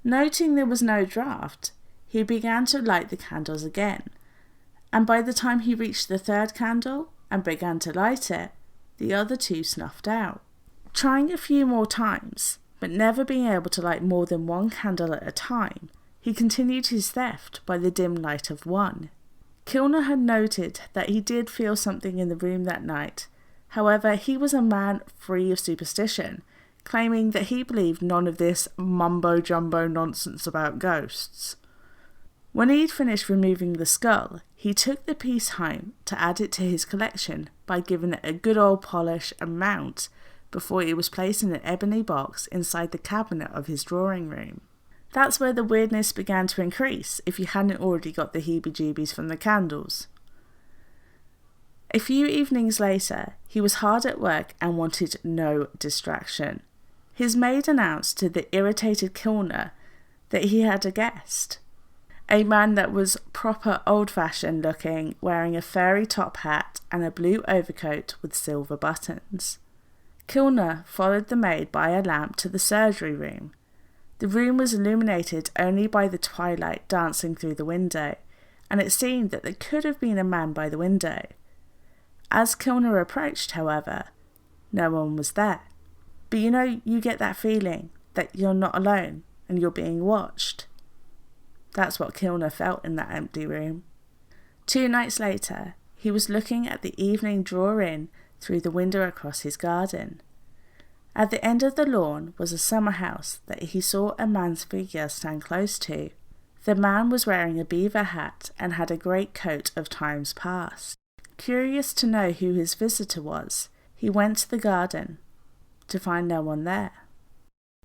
Noting there was no draught, he began to light the candles again, and by the time he reached the 3rd candle and began to light it, the other 2 snuffed out. Trying a few more times, but never being able to light more than 1 candle at a time, he continued his theft by the dim light of 1. Kilner had noted that he did feel something in the room that night. However, he was a man free of superstition, claiming that he believed none of this mumbo-jumbo nonsense about ghosts. When he'd finished removing the skull, he took the piece home to add it to his collection by giving it a good old polish and mount before it was placed in an ebony box inside the cabinet of his drawing room. That's where the weirdness began to increase, if you hadn't already got the heebie-jeebies from the candles. A few evenings later, he was hard at work and wanted no distraction. His maid announced to the irritated Kilner that he had a guest. A man that was proper old-fashioned looking, wearing a furry top hat and a blue overcoat with silver buttons. Kilner followed the maid by a lamp to the surgery room. The room was illuminated only by the twilight dancing through the window, and it seemed that there could have been a man by the window. As Kilner approached, however, no one was there. But you get that feeling that you're not alone and you're being watched. That's what Kilner felt in that empty room. 2 nights later, he was looking at the evening draw-in through the window across his garden. At the end of the lawn was a summer house that he saw a man's figure stand close to. The man was wearing a beaver hat and had a great coat of times past. Curious to know who his visitor was, he went to the garden to find no one there.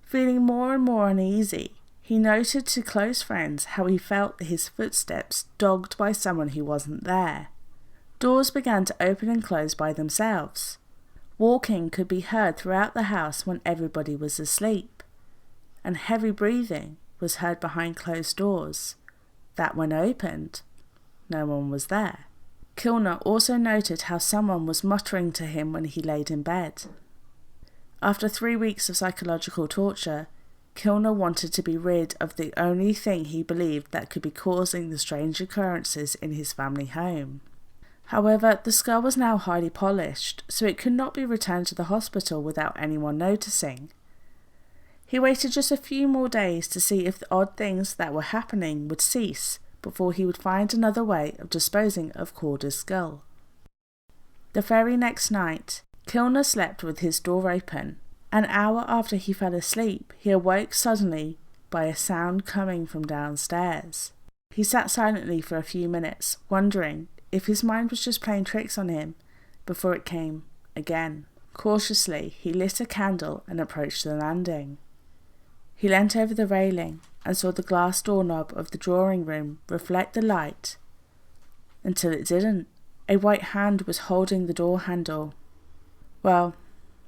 Feeling more and more uneasy, he noted to close friends how he felt his footsteps dogged by someone who wasn't there. Doors began to open and close by themselves. Walking could be heard throughout the house when everybody was asleep, and heavy breathing was heard behind closed doors, that when opened, no one was there. Kilner also noted how someone was muttering to him when he laid in bed. After 3 weeks of psychological torture, Kilner wanted to be rid of the only thing he believed that could be causing the strange occurrences in his family home. However, the skull was now highly polished, so it could not be returned to the hospital without anyone noticing. He waited just a few more days to see if the odd things that were happening would cease before he would find another way of disposing of Corder's skull. The very next night, Kilner slept with his door open. An hour after he fell asleep, he awoke suddenly by a sound coming from downstairs. He sat silently for a few minutes, wondering if his mind was just playing tricks on him, before it came again. Cautiously, he lit a candle and approached the landing. He leant over the railing and saw the glass doorknob of the drawing room reflect the light, until it didn't. A white hand was holding the door handle. Well,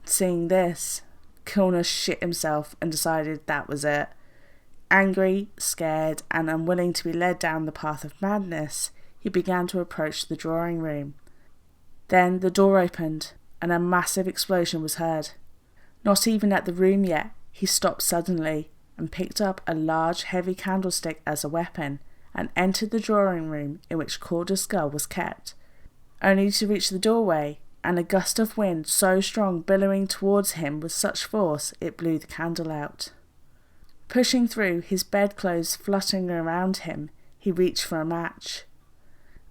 seeing this, Kilner shit himself and decided that was it. Angry, scared, and unwilling to be led down the path of madness, he began to approach the drawing room. Then the door opened, and a massive explosion was heard. Not even at the room yet, he stopped suddenly and picked up a large heavy candlestick as a weapon and entered the drawing room in which Corder's skull was kept, only to reach the doorway and a gust of wind so strong billowing towards him with such force it blew the candle out. Pushing through, his bedclothes fluttering around him, he reached for a match.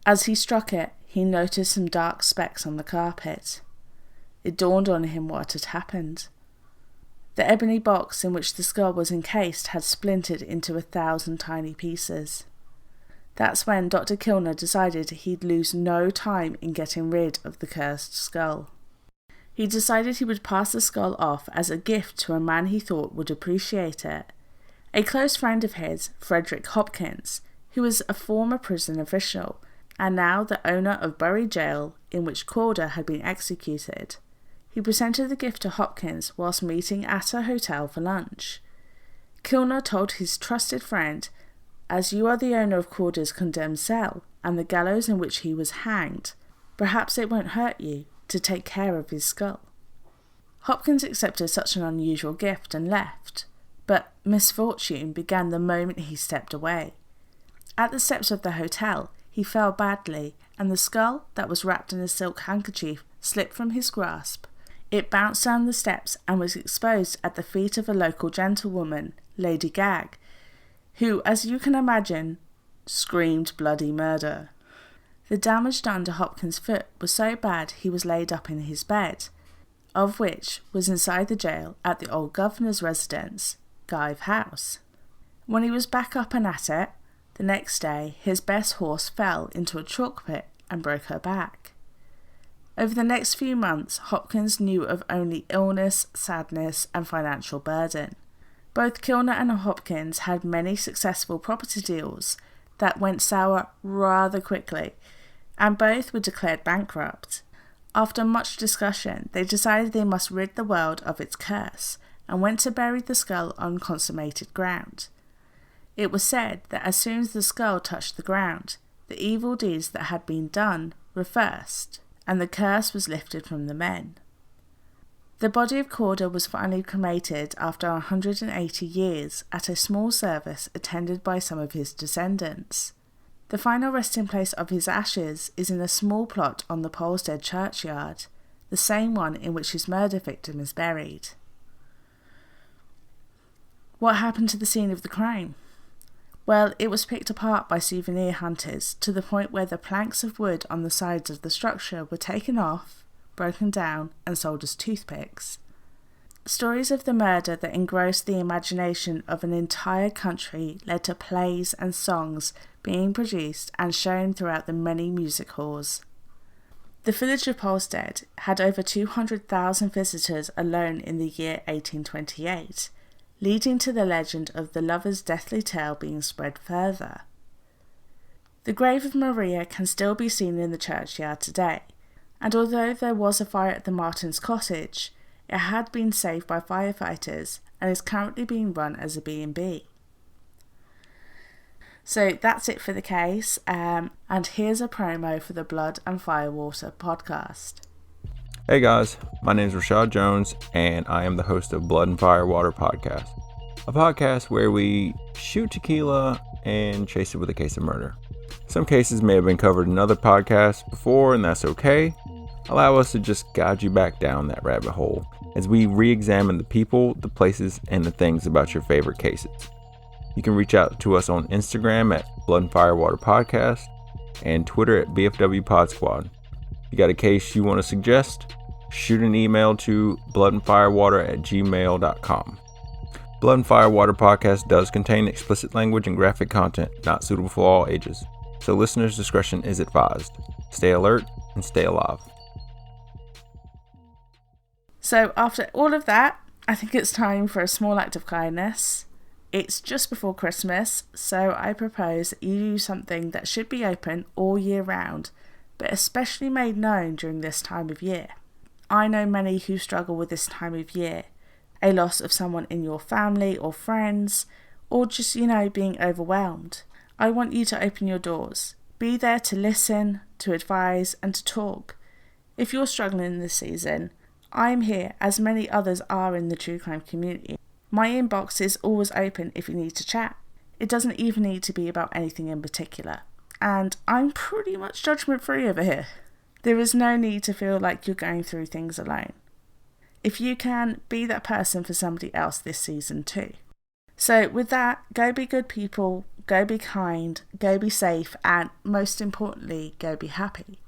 As he struck it, he noticed some dark specks on the carpet. It dawned on him what had happened. The ebony box in which the skull was encased had splintered into 1,000 tiny pieces. That's when Dr. Kilner decided he'd lose no time in getting rid of the cursed skull. He decided he would pass the skull off as a gift to a man he thought would appreciate it. A close friend of his, Frederick Hopkins, who was a former prison official, and now the owner of Bury Jail, in which Corder had been executed. He presented the gift to Hopkins whilst meeting at a hotel for lunch. Kilner told his trusted friend, "As you are the owner of Corder's condemned cell, and the gallows in which he was hanged, perhaps it won't hurt you to take care of his skull." Hopkins accepted such an unusual gift and left, but misfortune began the moment he stepped away. At the steps of the hotel, he fell badly, and the skull, that was wrapped in a silk handkerchief, slipped from his grasp. It bounced down the steps and was exposed at the feet of a local gentlewoman, Lady Gag, who, as you can imagine, screamed bloody murder. The damage done to Hopkins' foot was so bad he was laid up in his bed, of which was inside the jail at the old governor's residence, Gyve House. When he was back up and at it, the next day his best horse fell into a chalk pit and broke her back. Over the next few months, Hopkins knew of only illness, sadness, and financial burden. Both Kilner and Hopkins had many successful property deals that went sour rather quickly, and both were declared bankrupt. After much discussion, they decided they must rid the world of its curse, and went to bury the skull on consummated ground. It was said that as soon as the skull touched the ground, the evil deeds that had been done reversed, and the curse was lifted from the men. The body of Corder was finally cremated after 180 years at a small service attended by some of his descendants. The final resting place of his ashes is in a small plot on the Polstead churchyard, the same one in which his murder victim is buried. What happened to the scene of the crime? Well, it was picked apart by souvenir hunters to the point where the planks of wood on the sides of the structure were taken off, broken down, and sold as toothpicks. Stories of the murder that engrossed the imagination of an entire country led to plays and songs being produced and shown throughout the many music halls. The village of Polstead had over 200,000 visitors alone in the year 1828, leading to the legend of the lover's deathly tale being spread further. The grave of Maria can still be seen in the churchyard today. And although there was a fire at the Martens' cottage, it had been saved by firefighters and is currently being run as a B&B. So that's it for the case, and here's a promo for the Blood and Firewater podcast. Hey guys, my name is Rashad Jones, and I am the host of Blood and Firewater podcast, a podcast where we shoot tequila and chase it with a case of murder. Some cases may have been covered in other podcasts before, and that's okay. Allow us to just guide you back down that rabbit hole as we re-examine the people, the places, and the things about your favorite cases. You can reach out to us on Instagram at Blood and Firewater Podcast and Twitter at BFW Pod Squad. If you got a case you want to suggest, shoot an email to bloodandfirewater@gmail.com. Blood and Firewater Podcast does contain explicit language and graphic content not suitable for all ages, so listeners' discretion is advised. Stay alert and stay alive. So after all of that, I think it's time for a small act of kindness. It's just before Christmas, so I propose that you do something that should be open all year round, but especially made known during this time of year. I know many who struggle with this time of year, a loss of someone in your family or friends, or just, being overwhelmed. I want you to open your doors. Be there to listen, to advise, and to talk. If you're struggling this season, I'm here, as many others are in the true crime community. My inbox is always open if you need to chat. It doesn't even need to be about anything in particular. And I'm pretty much judgment free over here. There is no need to feel like you're going through things alone. If you can, be that person for somebody else this season too. So with that, go be good people, go be kind, go be safe, and most importantly, go be happy.